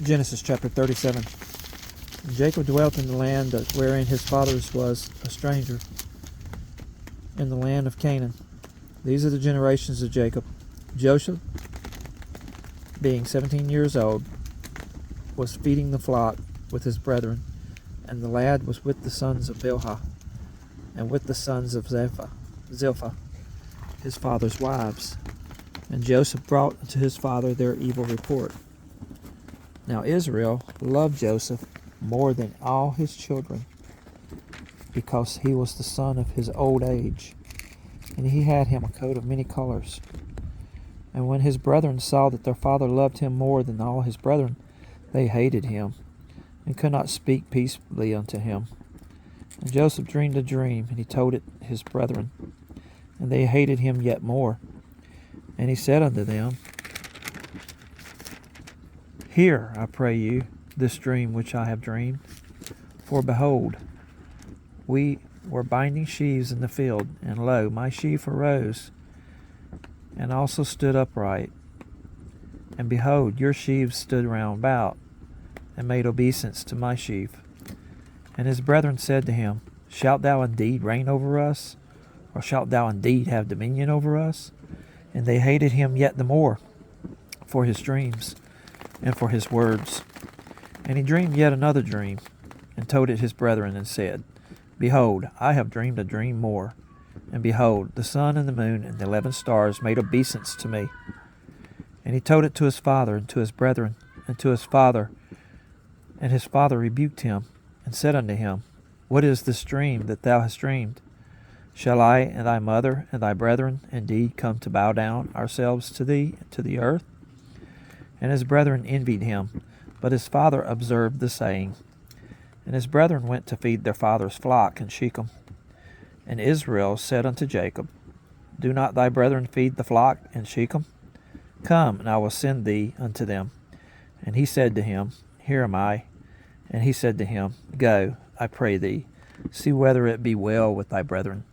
Genesis chapter 37. And Jacob dwelt in the land wherein his fathers was a stranger, in the land of Canaan. These are the generations of Jacob. Joseph, being 17 years old, was feeding the flock with his brethren, and the lad was with the sons of Bilhah, and with the sons of Zilpah, his father's wives. And Joseph brought to his father their evil report. Now Israel loved Joseph more than all his children, because he was the son of his old age, and he had him a coat of many colors. And when his brethren saw that their father loved him more than all his brethren, they hated him, and could not speak peaceably unto him. And Joseph dreamed a dream, and he told it his brethren, and they hated him yet more. And he said unto them, Hear, I pray you, this dream which I have dreamed. For behold, we were binding sheaves in the field, and lo, my sheaf arose, and also stood upright. And behold, your sheaves stood round about, and made obeisance to my sheaf. And his brethren said to him, Shalt thou indeed reign over us? Or shalt thou indeed have dominion over us? And they hated him yet the more for his dreams and for his words. And he dreamed yet another dream, and told it his brethren, and said, Behold, I have dreamed a dream more. And behold, the sun and the moon and the 11 stars made obeisance to me. And he told it to his father and to his brethren and to his father. And his father rebuked him, and said unto him, What is this dream that thou hast dreamed? Shall I and thy mother and thy brethren indeed come to bow down ourselves to thee, to the earth? And his brethren envied him, but his father observed the saying. And his brethren went to feed their father's flock in Shechem. And Israel said unto Jacob, Do not thy brethren feed the flock in Shechem? Come, and I will send thee unto them. And he said to him, Here am I. And he said to him, Go, I pray thee, see whether it be well with thy brethren,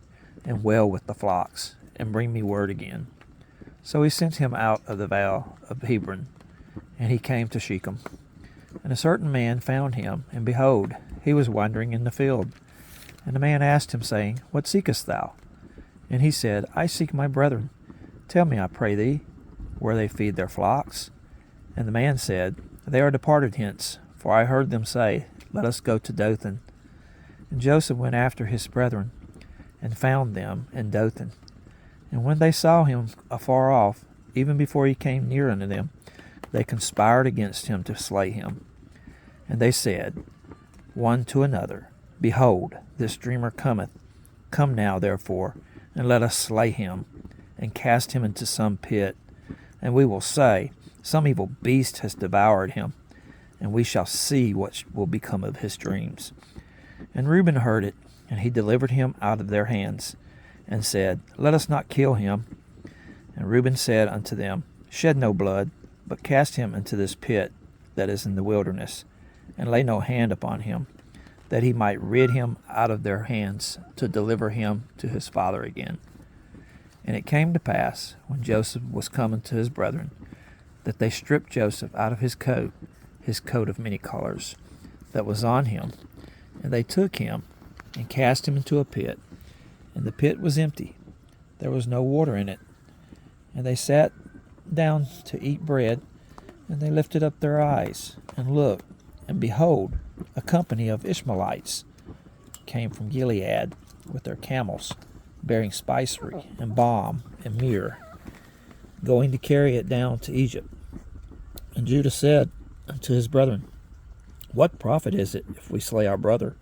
and well with the flocks, and bring me word again. So he sent him out of the vale of Hebron, and he came to Shechem. And a certain man found him, and behold, he was wandering in the field. And the man asked him, saying, What seekest thou? And he said, I seek my brethren. Tell me, I pray thee, where they feed their flocks. And the man said, They are departed hence, for I heard them say, Let us go to Dothan. And Joseph went after his brethren, and found them in Dothan. And when they saw him afar off, even before he came near unto them, they conspired against him to slay him. And they said one to another, Behold, this dreamer cometh. Come now, therefore, and let us slay him, and cast him into some pit. And we will say, Some evil beast has devoured him, and we shall see what will become of his dreams. And Reuben heard it, and he delivered him out of their hands, and said, Let us not kill him. And Reuben said unto them, Shed no blood, but cast him into this pit that is in the wilderness, and lay no hand upon him, that he might rid him out of their hands, to deliver him to his father again. And it came to pass, when Joseph was come to his brethren, that they stripped Joseph out of his coat of many colors, that was on him, and they took him, and cast him into a pit, and the pit was empty, there was no water in it. And they sat down to eat bread, and they lifted up their eyes, and looked, and behold, a company of Ishmaelites came from Gilead with their camels, bearing spicery, and balm, and myrrh, going to carry it down to Egypt. And Judah said unto his brethren, What profit is it if we slay our brother,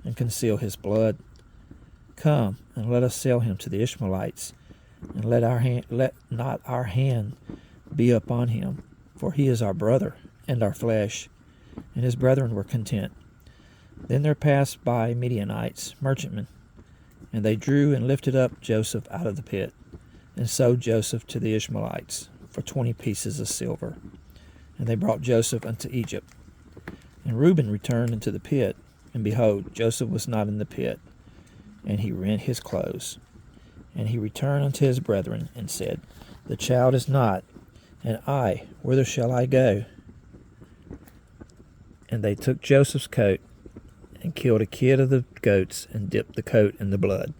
and conceal his blood? Come, and let us sell him to the Ishmaelites, and let not our hand be upon him, for he is our brother, and our flesh. And his brethren were content. Then there passed by Midianites, merchantmen, and they drew and lifted up Joseph out of the pit, and sold Joseph to the Ishmaelites for 20 pieces of silver. And they brought Joseph unto Egypt. And Reuben returned into the pit, and behold, Joseph was not in the pit. And he rent his clothes. And he returned unto his brethren, and said, The child is not, and I, whither shall I go? And they took Joseph's coat and killed a kid of the goats and dipped the coat in the blood.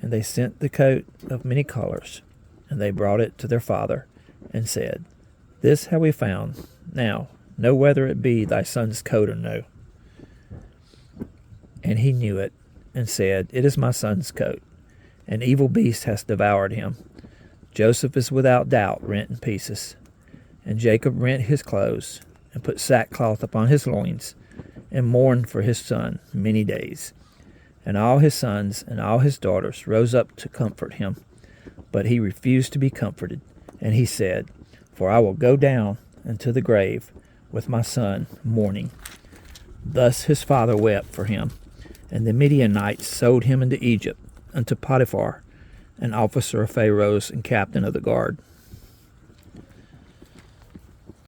And they sent the coat of many colors, and they brought it to their father, and said, This have we found. Now, know whether it be thy son's coat or no. And he knew it, and said, It is my son's coat. An evil beast hath devoured him. Joseph is without doubt rent in pieces. And Jacob rent his clothes, and put sackcloth upon his loins, and mourned for his son many days. And all his sons and all his daughters rose up to comfort him. But he refused to be comforted. And he said, For I will go down into the grave with my son mourning. Thus his father wept for him. And the Midianites sold him into Egypt, unto Potiphar, an officer of Pharaoh's and captain of the guard.